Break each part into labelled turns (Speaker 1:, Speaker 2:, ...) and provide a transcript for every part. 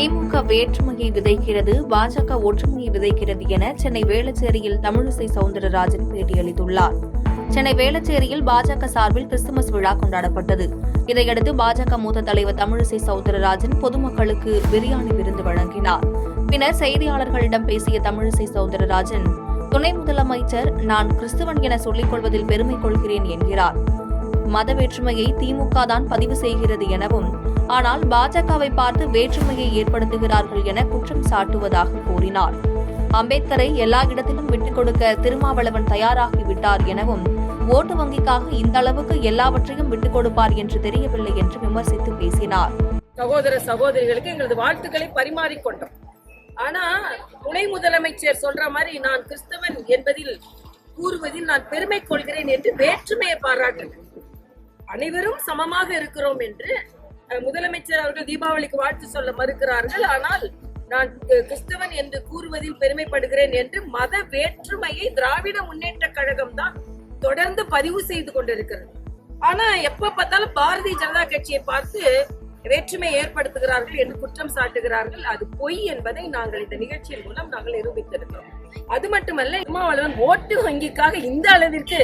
Speaker 1: திமுக வேற்றுமையை விதைக்கிறது, பாஜக ஒற்றுமையை விதைக்கிறது என சென்னை வேளச்சேரியில் தமிழிசை சவுந்தரராஜன் பேட்டியளித்துள்ளார். சென்னை வேளச்சேரியில் பாஜக சார்பில் கிறிஸ்துமஸ் விழா கொண்டாடப்பட்டது. இதையடுத்து பாஜக மூத்த தலைவர் தமிழிசை சவுந்தரராஜன் பொதுமக்களுக்கு பிரியாணி விருந்து வழங்கினார். பின்னர் செய்தியாளர்களிடம் பேசிய தமிழிசை சவுந்தரராஜன், துணை முதலமைச்சர் நான் கிறிஸ்துவன் என சொல்லிக் கொள்வதில் பெருமை கொள்கிறேன் என்கிறார். மத வேற்றுமையை திமுக தான் பதிவு செய்கிறது எனவும், ஆனால் பாஜகவை பார்த்து வேற்றுமையை ஏற்படுத்துகிறார்கள் என குற்றம் சாட்டுவதாக கூறினார். அம்பேத்கரை எல்லா இடத்திலும் விட்டுக் கொடுக்க திருமாவளவன் தயாராகிவிட்டார் எனவும், ஓட்டு வங்கிக்காக இந்த அளவுக்கு எல்லாவற்றையும் விட்டுக் கொடுப்பார் என்று தெரியவில்லை என்று விமர்சித்து பேசினார்.
Speaker 2: சகோதர சகோதரிகளுக்கு எங்களது வாழ்த்துக்களை பரிமாறிக்கொண்டோம். ஆனா துணை முதலமைச்சர் சொல்ற மாதிரி நான் கிறிஸ்தவன் என்பதில் கூறுவதில் நான் பெருமை கொள்கிறேன் என்று வேற்றுமையை பாராட்டுகிறேன். அனைவரும் சமமாக இருக்கிறோம் என்று முதலமைச்சர் அவர்கள் தீபாவளிக்கு வாழ்த்து சொல்ல மறுக்கிறார்கள். ஆனால் நான் கிறிஸ்தவன் என்று கூறுவதில் பெருமைப்படுகிறேன் என்று மத வேற்றுமையை திராவிட முன்னேற்ற கழகம் தான் தொடர்ந்து பதிவு செய்து கொண்டிருக்கிறது. ஆனா எப்ப பார்த்தாலும் பாரதிய ஜனதா கட்சியை பார்த்து வேற்றுமை ஏற்படுத்துகிறார்கள் என்று குற்றம் சாட்டுகிறார்கள். அது பொய் என்பதை நாங்கள் இந்த நிகழ்ச்சியின் மூலம் நாங்கள் நிரூபித்திருக்கிறோம். அது மட்டுமல்ல, திருமாவளவன் ஓட்டு வங்கிக்காக இந்த அளவிற்கு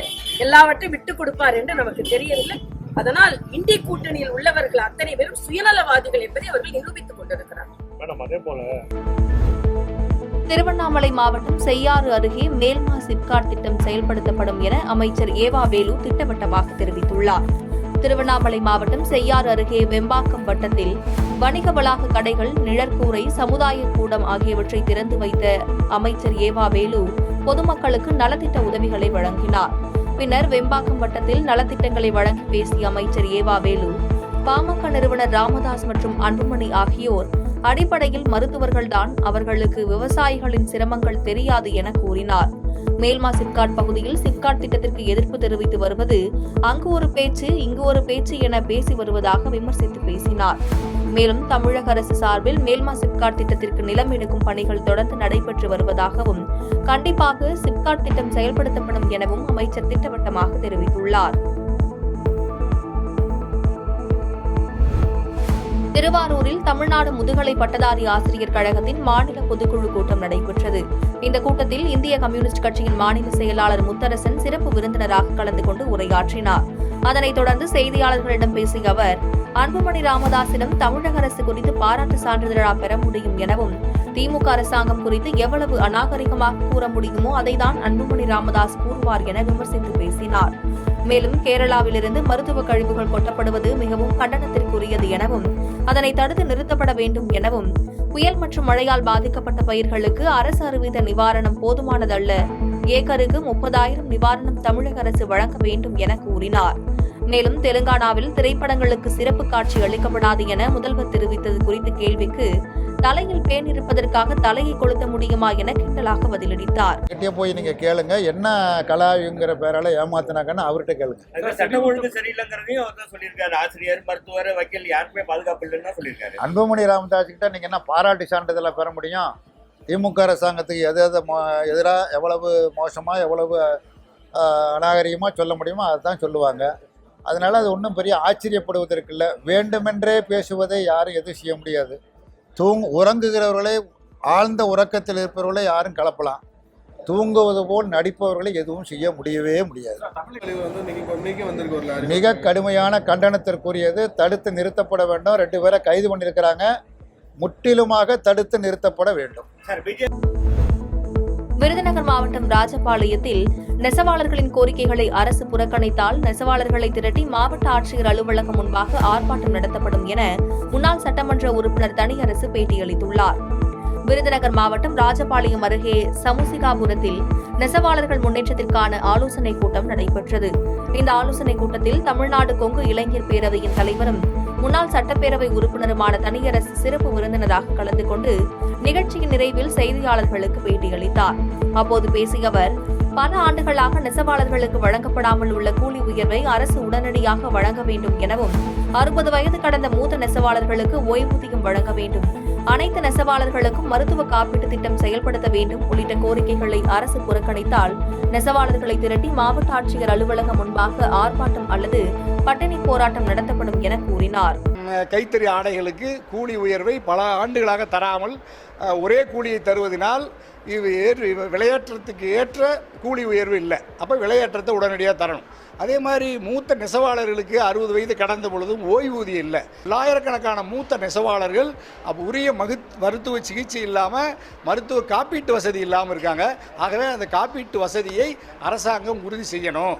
Speaker 2: எல்லாவற்றையும் விட்டுக் கொடுப்பார் என்று நமக்கு தெரியவில்லை. அதனால் இந்திய கூட்டணியில் உள்ளவர்கள் அத்தனை பேரும் சுயநலவாதிகள் என்பதை அவர்கள் நிரூபித்துக் கொண்டிருக்கிறார்கள்.
Speaker 1: திருவண்ணாமலை மாவட்டம் செய்யாறு அருகே மேல்மா சிப்காட் திட்டம் செயல்படுத்தப்படும் என அமைச்சர் ஏவா வேலு திட்டவட்டமாக தெரிவித்துள்ளார். திருவண்ணாமலை மாவட்டம் செய்யாறு அருகே வெம்பாக்கம் வட்டத்தில் வணிக வளாக கடைகள், நிழற்கூரை, சமுதாய கூடம் ஆகியவற்றை திறந்து வைத்த அமைச்சர் ஏவா வேலு பொதுமக்களுக்கு நலத்திட்ட உதவிகளை வழங்கினார். பின்னர் வெம்பாக்கம் வட்டத்தில் நலத்திட்டங்களை வழங்கி பேசிய அமைச்சர் ஏவா வேலு, பாமக நிறுவனர் ராமதாஸ் மற்றும் அன்புமணி ஆகியோர் அடிப்படையில் மருத்துவர்கள்தான், அவர்களுக்கு விவசாயிகளின் சிரமங்கள் தெரியாது என கூறினார். மேல்மா சிப்காட் பகுதியில் சிப்காட் திட்டத்திற்கு எதிர்ப்பு தெரிவித்து வருவது அங்கு ஒரு பேச்சு இங்கு ஒரு பேச்சு என பேசி வருவதாக விமர்சித்து பேசினார். மேலும் தமிழக அரசு சார்பில் மேல்மா சிப்காட் திட்டத்திற்கு நிலம் எடுக்கும் பணிகள் தொடர்ந்து நடைபெற்று வருவதாகவும், கண்டிப்பாக சிப்காட் திட்டம் செயல்படுத்தப்படும் எனவும் அமைச்சர் திட்டவட்டமாக தெரிவித்துள்ளார். திருவாரூரில் தமிழ்நாடு முதுகலை பட்டதாரி ஆசிரியர் கழகத்தின் மாநில பொதுக்குழு கூட்டம் நடைபெற்றது. இந்த கூட்டத்தில் இந்திய கம்யூனிஸ்ட் கட்சியின் மாநில செயலாளர் முத்தரசன் சிறப்பு விருந்தினராக கலந்து கொண்டு உரையாற்றினார். அதனைத் தொடர்ந்து செய்தியாளர்களிடம் பேசிய அவர், அன்புமணி ராமதாசிடம் தமிழக அரசு குறித்து பாராட்டு சான்றிதழா பெற முடியும் எனவும், திமுக அரசாங்கம் குறித்து எவ்வளவு அநாகரிகமாக கூற முடியுமோ அதைதான் அன்புமணி ராமதாஸ் கூறுவார் என விமர்சித்து பேசினார். மேலும் கேரளாவிலிருந்து மருத்துவ கழிவுகள் கொட்டப்படுவது மிகவும் கண்டனத்திற்குரியது எனவும், அதனை தடுத்து நிறுத்தப்பட வேண்டும் எனவும், புயல் மற்றும் மழையால் பாதிக்கப்பட்ட பயிர்களுக்கு அரசு அறிவித்த நிவாரணம் போதுமானதல்ல, ஏக்கருக்கு 30,000 நிவாரணம் தமிழக அரசு வழங்க வேண்டும் என கூறினார். மேலும் தெலுங்கானாவில் திரைப்படங்களுக்கு சிறப்பு காட்சி அளிக்கப்படாது என முதல்வர் தெரிவித்தது குறித்த கேள்விக்கு, தலையில் பேன் இருப்பதற்காக தலையை கொளுத்த முடியுமா என கிண்டலாக பதிலளித்தார்.
Speaker 3: போய் நீங்க கேளுங்க, என்ன கலாயுங்கிற பேரால ஏமாத்தினாங்கன்னு அவர்கிட்ட கேளுங்க.
Speaker 4: சட்டம் ஒழுங்கு சரியில்லைங்கிறதையும் அவர் தான் சொல்லியிருக்காரு. ஆசிரியர், மருத்துவர், வக்கீல் யாருமே பாதுகாப்பு இல்லைன்னு சொல்லியிருக்காரு.
Speaker 3: அன்புமணி ராமதாஸ் கிட்ட நீங்க என்ன பாராட்டு சான்றிதழை பெற முடியும்? திமுக அரசாங்கத்துக்கு எதிராக எவ்வளவு மோசமா எவ்வளவு அநாகரிகமாக சொல்ல முடியுமோ அதுதான் சொல்லுவாங்க. அதனால அது ஒன்றும் பெரிய ஆச்சரியப்படுவதற்கு இல்லை. வேண்டுமென்றே பேசுவதை யாரும் எதுவும் செய்ய முடியாது. உறங்குகிறவர்களை, ஆழ்ந்த உறக்கத்தில் இருப்பவர்களை யாரும் கலப்பலாம். தூங்குவது போல் நடிப்பவர்களை எதுவும் செய்ய முடியவே முடியாது. மிக கடுமையான கண்டனத்திற்குரியது. தடுத்து நிறுத்தப்பட வேண்டும். 2 பேரை கைது பண்ணியிருக்கிறாங்க. முற்றிலுமாக தடுத்து நிறுத்தப்பட வேண்டும்.
Speaker 1: விருதுநகர் மாவட்டம் ராஜபாளையத்தில் நெசவாளர்களின் கோரிக்கைகளை அரசு புறக்கணித்தால் நெசவாளர்களை திரட்டி மாவட்ட ஆட்சியர் அலுவலகம் முன்பாக ஆர்ப்பாட்டம் நடத்தப்படும் என முன்னாள் சட்டமன்ற உறுப்பினர் தனியரசு பேட்டியளித்துள்ளார். விருதுநகர் மாவட்டம் ராஜபாளையம் அருகே சமுசிகாபுரத்தில் நெசவாளர்கள் முன்னேற்றத்திற்கான ஆலோசனைக் கூட்டம் நடைபெற்றது. இந்த ஆலோசனைக் கூட்டத்தில் தமிழ்நாடு கொங்கு இளைஞர் பேரவையின் தலைவரும் முன்னாள் சட்டப்பேரவை உறுப்பினருமான தனியரசு சிறப்பு விருந்தினராக கலந்து கொண்டு நிகழ்ச்சியின் நிறைவில் செய்தியாளர்களுக்கு பேட்டியளித்தார். அப்போது பேசிய அவர், பல ஆண்டுகளாக நெசவாளர்களுக்கு வழங்கப்படாமல் உள்ள கூலி உயர்வை அரசு உடனடியாக வழங்க வேண்டும் எனவும், 60 வயது கடந்த மூத்த நெசவாளர்களுக்கு ஓய்வூதியம் வழங்க வேண்டும், அனைத்து நெசவாளர்களுக்கும் மருத்துவ காப்பீட்டு திட்டம் செயல்படுத்த வேண்டும் உள்ளிட்ட கோரிக்கைகளை அரசு புறக்கணித்தால் நெசவாளர்களை திரட்டி மாவட்ட ஆட்சியர் அலுவலகம் முன்பாக ஆர்ப்பாட்டம் அல்லது பட்டினி போராட்டம் நடத்தப்படும் என கூறினார்.
Speaker 5: கைத்தறி ஆடைகளுக்கு கூலி உயர்வை பல ஆண்டுகளாக தராமல் ஒரே கூலியை தருவதனால் இது விளையாட்டுறதுக்கு ஏற்ற கூலி உயர்வு இல்லை. அப்போ விளையாட்டத்தை உடனடியாக தரணும். அதே மாதிரி மூத்த நெசவாளர்களுக்கு 60 வயது கடந்த பொழுதும் ஓய்வூதியம் இல்லை. ஆயிரக்கணக்கான மூத்த நெசவாளர்கள் அப்போ உரிய மருத்துவ சிகிச்சை இல்லாமல் மருத்துவ காப்பீட்டு வசதி இல்லாமல் இருக்காங்க. ஆகவே அந்த காப்பீட்டு வசதியை அரசாங்கம் உறுதி செய்யணும்.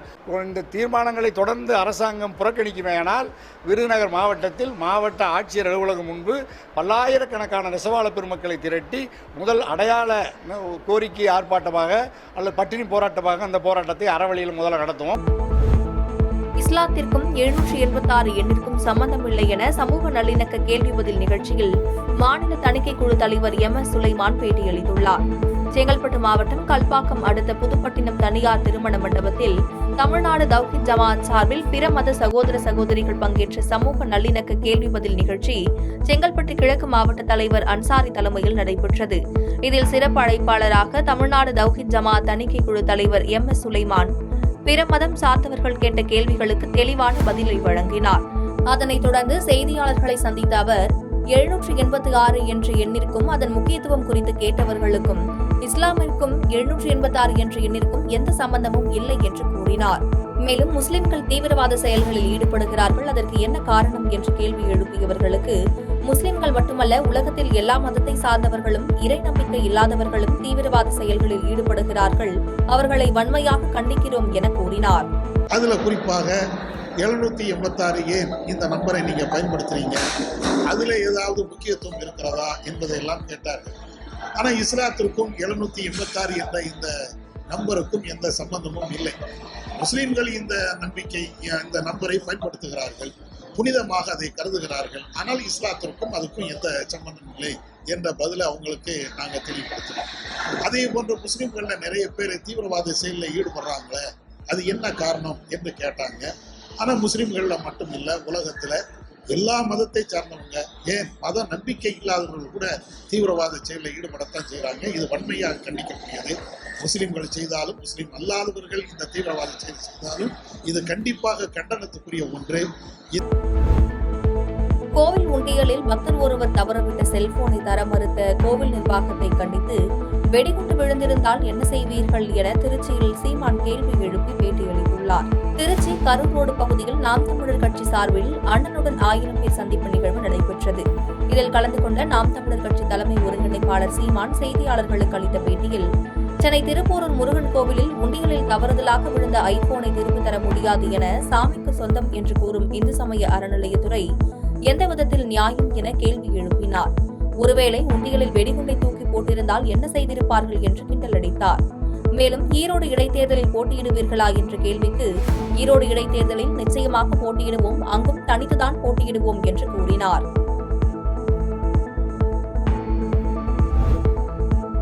Speaker 5: இந்த தீர்மானங்களை தொடர்ந்து அரசாங்கம் புறக்கணிக்குமேயானால் விருதுநகர் மாவட்டத்தில் மாவட்ட ஆட்சியர் அலுவலகம் முன்பு பல்லாயிரக்கணக்கான நெசவாளர் பெருமக்களை திரட்டி முதல் அடையாள கோரிக்கை ஆர்ப்பாட்டமாக அல்லது பட்டினி போராட்டமாக அந்த போராட்டத்தை அறவழியில் முதல்ல நடத்துவோம்.
Speaker 1: இஸ்லாத்திற்கும் 786 எண்ணிற்கும் சம்பந்தமில்லை என சமூக நல்லிணக்க கேள்வி பதில் நிகழ்ச்சியில் மாநில தணிக்கை குழு தலைவர் MS சுலைமான் பேட்டியளித்துள்ளார். செங்கல்பட்டு மாவட்டம் கல்பாக்கம் அடுத்த புதுப்பட்டினம் தனியார் திருமண மண்டபத்தில் தமிழ்நாடு தவ்ஹீத் ஜமாஅத் சார்பில் பிற மத சகோதர சகோதரிகள் பங்கேற்ற சமூக நல்லிணக்க கேள்வி பதில் நிகழ்ச்சி செங்கல்பட்டு கிழக்கு மாவட்ட தலைவர் அன்சாரி தலைமையில் நடைபெற்றது. இதில் சிறப்பு அழைப்பாளராக தமிழ்நாடு தவ்ஹீத் ஜமாஅத் தணிக்கை குழு தலைவர் MS சுலைமான் பிற மதம் சார்ந்தவர்கள் கேட்ட கேள்விகளுக்கு தெளிவான பதிலை வழங்கினார். அதனைத் தொடர்ந்து செய்தியாளர்களை சந்தித்த அவர் 786 என்ற எண்ணிற்கும் அதன் முக்கியத்துவம் குறித்து கேட்டவர்களுக்கும் இஸ்லாமிற்கும் 786 என்ற எண்ணிற்கும் எந்த சம்பந்தமும் இல்லை என்று கூறினார். மேலும் முஸ்லிம்கள் தீவிரவாத செயல்களில் ஈடுபடுகிறார்கள், அதற்கு என்ன காரணம் என்று கேள்வி எழுப்பியவர்களுக்கு முஸ்லிம்கள் மட்டுமல்ல உலகத்தில் எல்லா மதத்தை சார்ந்தவர்களும் இறை நம்பிக்கை இல்லாதவர்களும் தீவிரவாத செயல்களில் ஈடுபடுகிறார்கள், அவர்களை வன்மையாக கண்டிக்கிறோம் என கூறினார்.
Speaker 6: அதுல குறிப்பாக 786 ஏன் இந்த நம்பரை நீங்க பயன்படுத்துறீங்க, அதுல ஏதாவது முக்கியத்துவம் இருக்கிறதா என்பதையெல்லாம் கேட்டார்கள். ஆனா இஸ்லாத்திற்கும் 786 என்ற இந்த நம்பருக்கும் எந்த சம்பந்தமும் இல்லை. முஸ்லிம்கள் இந்த நம்பரை பயன்படுத்துகிறார்கள், புனிதமாக அதை கருதுகிறார்கள். ஆனால் இஸ்லாத்திற்கும் அதுக்கும் எந்த சம்பந்தம் இல்லை என்ற பதிலை அவங்களுக்கு நாங்கள் தெளிவுபடுத்தினோம். அதே போன்ற முஸ்லிம்கள்ல நிறைய பேர் தீவிரவாத செயலில் ஈடுபடுறாங்களே, அது என்ன காரணம் என்று கேட்டாங்க. ஆனால் முஸ்லிம்கள்ல மட்டும் இல்லை, உலகத்துல எல்லா மதத்தை சார்ந்தவங்க, ஏன் மத நம்பிக்கை இல்லாதவர்கள் கூட தீவிரவாத செயலில் ஈடுபடத்தான் செய்கிறாங்க. இது வன்மையாக கண்டிக்கக்கூடியது. முஸ்லிம்கள் செய்தாலும் முஸ்லிம் அல்லாதவர்கள் இந்த தீவிரவாத செயல் செய்தாலும் இது கண்டிப்பாக கண்டனத்துக்குரிய ஒன்று.
Speaker 1: கோவில் உண்டியலில் பக்தர் ஒருவர் தவறவிட்ட செல்போனை தர மறுத்த கோவில் நிர்வாகத்தை கண்டித்து வெடிகுண்டு விழுந்திருந்தால் என்ன செய்வீர்கள் என திருச்சியில் சீமான் கேள்வி எழுப்பி பேட்டியளித்துள்ளார். திருச்சி கரூர் ரோடு பகுதியில் நாம் தமிழர் கட்சி சார்பில் அண்ணனுடன் 1000 பேர் சந்திப்பு நிகழ்வு நடைபெற்றது. இதில் கலந்து கொண்ட நாம் தமிழர் கட்சி தலைமை ஒருங்கிணைப்பாளர் சீமான் செய்தியாளர்களுக்கு அளித்த பேட்டியில், சென்னை திருப்போரூர் முருகன் கோவிலில் உண்டியலில் தவறுதலாக விழுந்த ஐபோனை திரும்பி தர முடியாது என சாமிக்கு சொந்தம் என்று கூறும் இந்து சமய அறநிலையத்துறை எந்த விதத்தில் நியாயம் என கேள்வி எழுப்பினார். ஒருவேளை உண்டியலில் வெடிகுண்டை தூக்கி போட்டிருந்தால் என்ன செய்திருப்பார்கள் என்று கிண்டலடித்தார். மேலும் ஈரோடு இடைத்தேர்தலில் போட்டியிடுவீர்களா என்ற கேள்விக்கு, ஈரோடு இடைத்தேர்தலில் நிச்சயமாக போட்டியிடுவோம், அங்கும் தனித்துதான் போட்டியிடுவோம் என்று கூறினார்.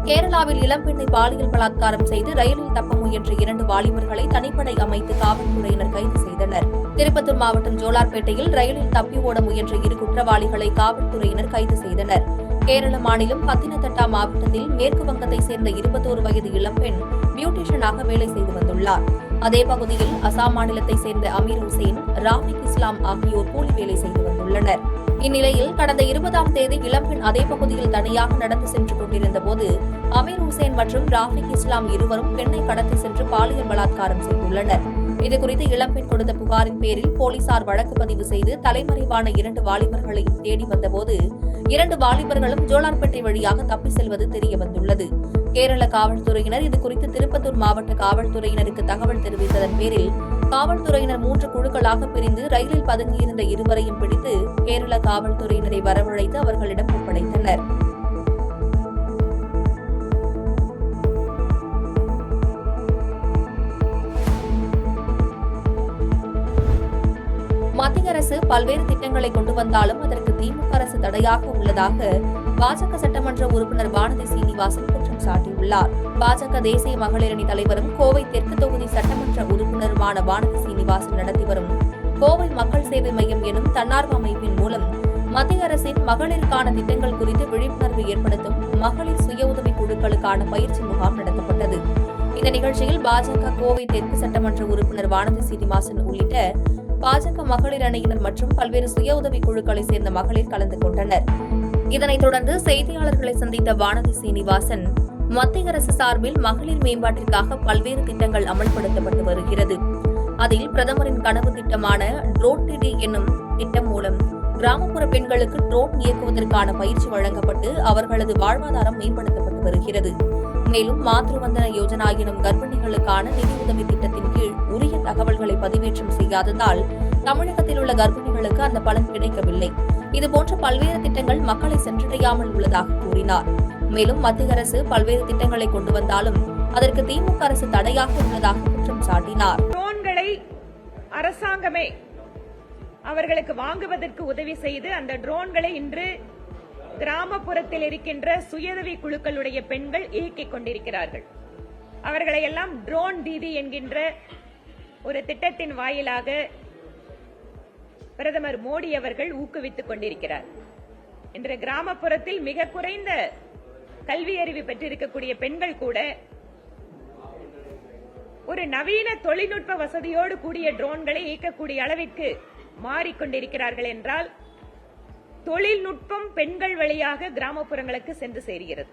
Speaker 1: கேரளாவில் இளம்பெண்ணை பாலியல் பலாத்காரம் செய்து ரயிலில் தப்ப முயன்ற 2 வாலிபர்களை தனிப்படை அமைத்து காவல்துறையினர் கைது செய்தனர். திருப்பத்தூர் மாவட்டம் ஜோலார்பேட்டையில் ரயிலில் தப்பி ஓட முயன்ற 2 குற்றவாளிகளை காவல்துறையினர் கைது செய்தனர். கேரள மாநிலம் பத்தினத்தட்டா மாவட்டத்தில் மேற்கு வங்கத்தை சேர்ந்த 21 வயது இளம்பெண் பியூட்டிஷியனாக வேலை செய்து வந்துள்ளார். அதே பகுதியில் அசாம் மாநிலத்தை சேர்ந்த அமீர் உசேன், ராஃபிக் இஸ்லாம் ஆகியோர் கூலி வேலை செய்து வந்துள்ளனர். இந்நிலையில் கடந்த 20ஆம் தேதி இளம்பெண் அதே பகுதியில் தனியாக நடந்து சென்று கொண்டிருந்த போது அமீர் உசேன் மற்றும் ராஃபிக் இஸ்லாம் இருவரும் பெண்ணை கடத்தி சென்று பாலியல் பலாத்காரம் செய்துள்ளனர். இதுகுறித்து இளம்பெண் கொடுத்த புகாரின் பேரில் போலீசார் வழக்கு பதிவு செய்து தலைமறைவான 2 வாலிபர்களை தேடி வந்தபோது 2 வாலிபர்களும் ஜோலார்பேட்டை வழியாக தப்பி செல்வது தெரியவந்துள்ளது. கேரள காவல்துறையினர் இதுகுறித்து திருப்பத்தூர் மாவட்ட காவல்துறையினருக்கு தகவல் தெரிவித்ததன் பேரில் காவல்துறையினர் 3 குழுக்களாக பிரிந்து ரயிலில் பதுங்கியிருந்த இருவரையும் பிடித்து கேரள காவல்துறையினரை வரவழைத்து அவர்களிடம் ஒப்படைத்தனர். மத்திய அரசு பல்வேறு திட்டங்களை கொண்டு வந்தாலும் அதற்கு திமுக அரசு தடையாக உள்ளதாக பாஜக சட்டமன்ற உறுப்பினர் வானதி சீனிவாசன் குற்றம் சாட்டியுள்ளார். பாஜக தேசிய மகளிர் அணி தலைவரும் கோவை தெற்கு தொகுதி சட்டமன்ற உறுப்பினருமான வானதி சீனிவாசன் நடத்தி வரும் கோவை மக்கள் சேவை மையம் எனும் தன்னார்வ அமைப்பின் மூலம் மத்திய அரசின் மகளிருக்கான திட்டங்கள் குறித்து விழிப்புணர்வு ஏற்படுத்தும் மகளிர் சுய உதவி குழுக்களுக்கான பயிற்சி முகாம் நடத்தப்பட்டது. இந்த நிகழ்ச்சியில் பாஜக கோவை தெற்கு சட்டமன்ற உறுப்பினர் வானதி சீனிவாசன் உள்ளிட்ட பாஜக மகளிர் அணியினர் மற்றும் பல்வேறு சுய உதவி குழுக்களை சேர்ந்த மகளிர் கலந்து கொண்டனர். இதனைத் தொடர்ந்து செய்தியாளர்களை சந்தித்த வானதி சீனிவாசன், மத்திய அரசு சார்பில் மகளிர் மேம்பாட்டிற்காக பல்வேறு திட்டங்கள் அமல்படுத்தப்பட்டு வருகிறது. அதில் பிரதமரின் கனவு திட்டமான ட்ரோன் டிடி என்னும் திட்டம் மூலம் கிராமப்புற பெண்களுக்கு ட்ரோன் இயக்குவதற்கான பயிற்சி வழங்கப்பட்டு அவர்களது வாழ்வாதாரம் மேம்படுத்தப்பட்டு வருகிறது. மேலும் மாத்ருவந்தன யோஜனா எனும் கர்ப்பிணிகளுக்கான நிதியுதவி திட்டத்தின் கீழ் உரிய தகவல்களை பதிவேற்றம் செய்யாததால் தமிழகத்தில் உள்ள கர்ப்பிணிகளுக்கு அந்த பலன் கிடைக்கவில்லை. இதுபோன்ற பல்வேறு திட்டங்கள் மக்களை சென்றடையாமல் உள்ளதாக கூறினார். மேலும் மத்திய அரசு பல்வேறு திட்டங்களை கொண்டு வந்தாலும் அதற்கு திமுக அரசு தடையாக உள்ளதாக குற்றம் சாட்டினார்.
Speaker 7: ட்ரோன்களை அரசாங்கமே அவர்களுக்கு வாங்குவதற்கு உதவி செய்து அந்த ட்ரோன்களை இன்று கிராமப்புறத்தில் இருக்கின்ற சுயஉதவி குழுக்களுடைய பெண்கள் இயக்கிக் கொண்டிருக்கிறார்கள். அவர்களை எல்லாம் ட்ரோன் தீதி என்கின்ற ஒரு திட்டத்தின் வாயிலாக பிரதமர் மோடி அவர்கள் ஊக்குவித்துக் கொண்டிருக்கிறார். இன்று கிராமப்புறத்தில் மிக குறைந்த கல்வி அறிவு பெற்றிருக்கக்கூடிய பெண்கள் கூட ஒரு நவீன தொழில்நுட்ப வசதியோடு கூடிய ட்ரோன்களை இயக்கக்கூடிய அளவிற்கு மாறிக்கொண்டிருக்கிறார்கள் என்றால் தொழில்நுட்பம் பெண்கள் வழியாக கிராமப்புறங்களுக்கு சென்று சேர்கிறது.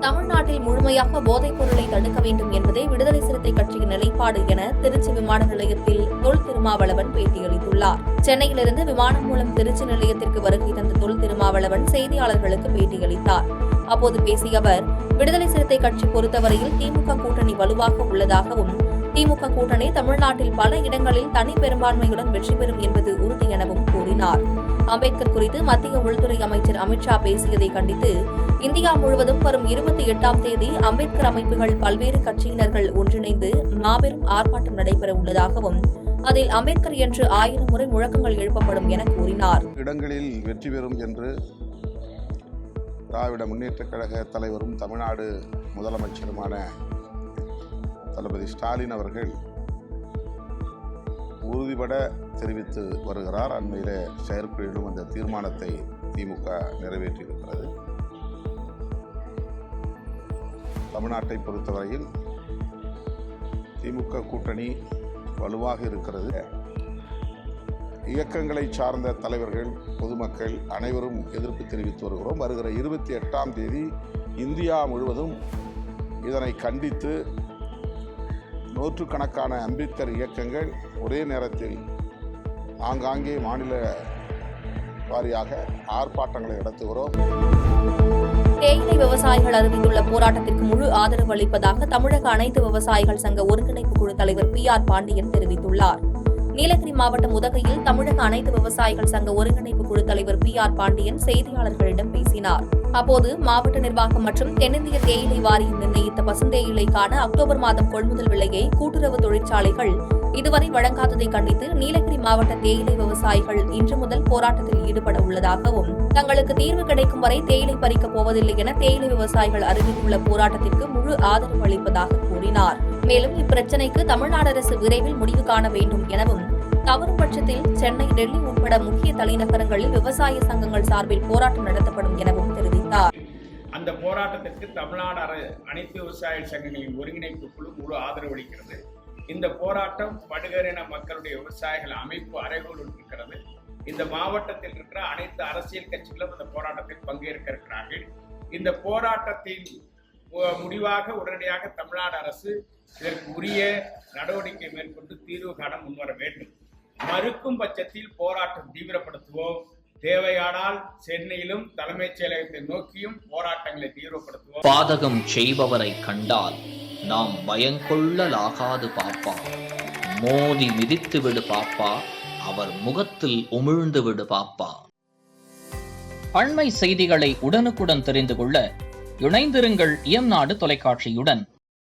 Speaker 1: தமிழ்நாட்டில் முழுமையாக போதைப் பொருளை தடுக்க வேண்டும் என்பதே விடுதலை சிறுத்தை கட்சியின் நிலைப்பாடு என திருச்சி விமான நிலையத்தில் தொல் திருமாவளவன் பேட்டியளித்துள்ளார். சென்னையிலிருந்து விமானம் மூலம் திருச்சி நிலையத்திற்கு வருகை தந்த தொல் திருமாவளவன் செய்தியாளர்களுக்கு பேட்டியளித்தார். அப்போது பேசிய அவர், விடுதலை சிறுத்தை கட்சி பொறுத்தவரையில் திமுக கூட்டணி வலுவாக உள்ளதாகவும் திமுக கூட்டணி தமிழ்நாட்டில் பல இடங்களில் தனி பெரும்பான்மையுடன் வெற்றி பெறும் என்பது உறுதி எனவும் கூறினார். அம்பேத்கர் குறித்து மத்திய உள்துறை அமைச்சர் அமித்ஷா பேசியதை கண்டித்து இந்தியா முழுவதும் வரும் 28ஆம் தேதி அம்பேத்கர் அமைப்புகள் பல்வேறு கட்சியினர்கள் ஒன்றிணைந்து மாபெரும் ஆர்ப்பாட்டம் நடைபெற உள்ளதாகவும் அதில் அம்பேத்கர் என்று 1000 முறை முழக்கங்கள் எழுப்பப்படும் என கூறினார்.
Speaker 8: இடங்களில் வெற்றி பெறும் என்று திராவிட முன்னேற்றக் கழக தலைவரும் தமிழ்நாடு முதலமைச்சருமான தளபதி ஸ்டாலின் அவர்கள் உறுதிபட தெரிவித்து வருகிறார். அண்மையிலே செயற்குழுவிலும் அந்த தீர்மானத்தை திமுக நிறைவேற்றியிருக்கிறது. தமிழ்நாட்டை பொறுத்தவரையில் திமுக கூட்டணி வலுவாக இருக்கிறது. இயக்கங்களை சார்ந்த தலைவர்கள், பொதுமக்கள் அனைவரும் எதிர்ப்பு தெரிவித்து வருகிறோம். வருகிற 28ஆம் தேதி இந்தியா முழுவதும் இதனை கண்டித்து நூற்றுக்கணக்கான அம்பேத்கர் இயக்கங்கள் ஒரே நேரத்தில் ஆங்காங்கே மாநில வாரியாக ஆர்ப்பாட்டங்களை நடத்துகிறோம்.
Speaker 1: தேயிலை விவசாயிகள் அறிவித்துள்ள போராட்டத்திற்கு முழு ஆதரவு அளிப்பதாக தமிழக அனைத்து விவசாயிகள் சங்க ஒருங்கிணைப்பு குழு தலைவர் PR பாண்டியன் தெரிவித்துள்ளார். நீலகிரி மாவட்டம் உதகையில் தமிழக அனைத்து விவசாயிகள் சங்க ஒருங்கிணைப்பு குழு தலைவர் PR பாண்டியன் செய்தியாளர்களிடம் பேசினார். அப்போது மாவட்ட நிர்வாகம் மற்றும் தென்னிந்திய தேயிலை வாரியம் நிர்ணயித்த பசுந்தேயிலைக்கான அக்டோபர் மாதம் கொள்முதல் விலையை கூட்டுறவு தொழிற்சாலைகள் இதுவரை வழங்காததை கண்டித்து நீலகிரி மாவட்ட தேயிலை விவசாயிகள் இன்று முதல் போராட்டத்தில் ஈடுபட உள்ளதாகவும் தங்களுக்கு தீர்வு கிடைக்கும் வரை தேயிலை பறிக்கப் போவதில்லை என தேயிலை விவசாயிகள் அறிவித்துள்ள போராட்டத்திற்கு முழு ஆதரவு அளிப்பதாக கூறினார். மேலும் இப்பிரச்சினைக்கு தமிழ்நாடு அரசு விரைவில் முடிவு காண வேண்டும் எனவும் தவறும் பட்சத்தில் சென்னை, டெல்லி உட்பட முக்கிய தலைநகரங்களில் விவசாய சங்கங்கள் சார்பில் போராட்டம் நடத்தப்படும் எனவும் தெரிவித்தார்.
Speaker 9: அந்த போராட்டத்திற்கு தமிழ்நாடு அனைத்து விவசாய சங்கங்களின் ஒருங்கிணைப்பு குழு முழு ஆதரவு அளிக்கிறது. இந்த போராட்டம் படுகரின மக்களுடைய விவசாயிகள் அமைப்பு அறைகோல் இருக்கிறது. இந்த மாவட்டத்தில் இருக்கிற அனைத்து அரசியல் கட்சிகளும் இந்த போராட்டத்தில் பங்கேற்க இருக்கிறார்கள். இந்த போராட்டத்தின் முடிவாக உடனடியாக தமிழ்நாடு அரசு இதற்கு உரிய நடவடிக்கை மேற்கொண்டு தீர்வு காண முன்வர வேண்டும். மறுக்கும் பட்சத்தில் போராட்டம் தீவிரப்படுத்துவோம். தேவையானால் சென்னையிலும் தலைமைச் செயலகத்தை நோக்கியும் போராட்டங்களை தீவிரப்படுத்துவோம்.
Speaker 10: பாதகம் செய்பவரை கண்டால் நாம் பயங்கொள்ளலாகாது பாப்பா, மோதி மிதித்து விடு பாப்பா, அவர் முகத்தில் உமிழ்ந்து விடு பாப்பா. அண்மை செய்திகளை உடனுக்குடன் தெரிந்து கொள்ள இணைந்திருங்கள் இயம்நாடு தொலைக்காட்சியுடன்.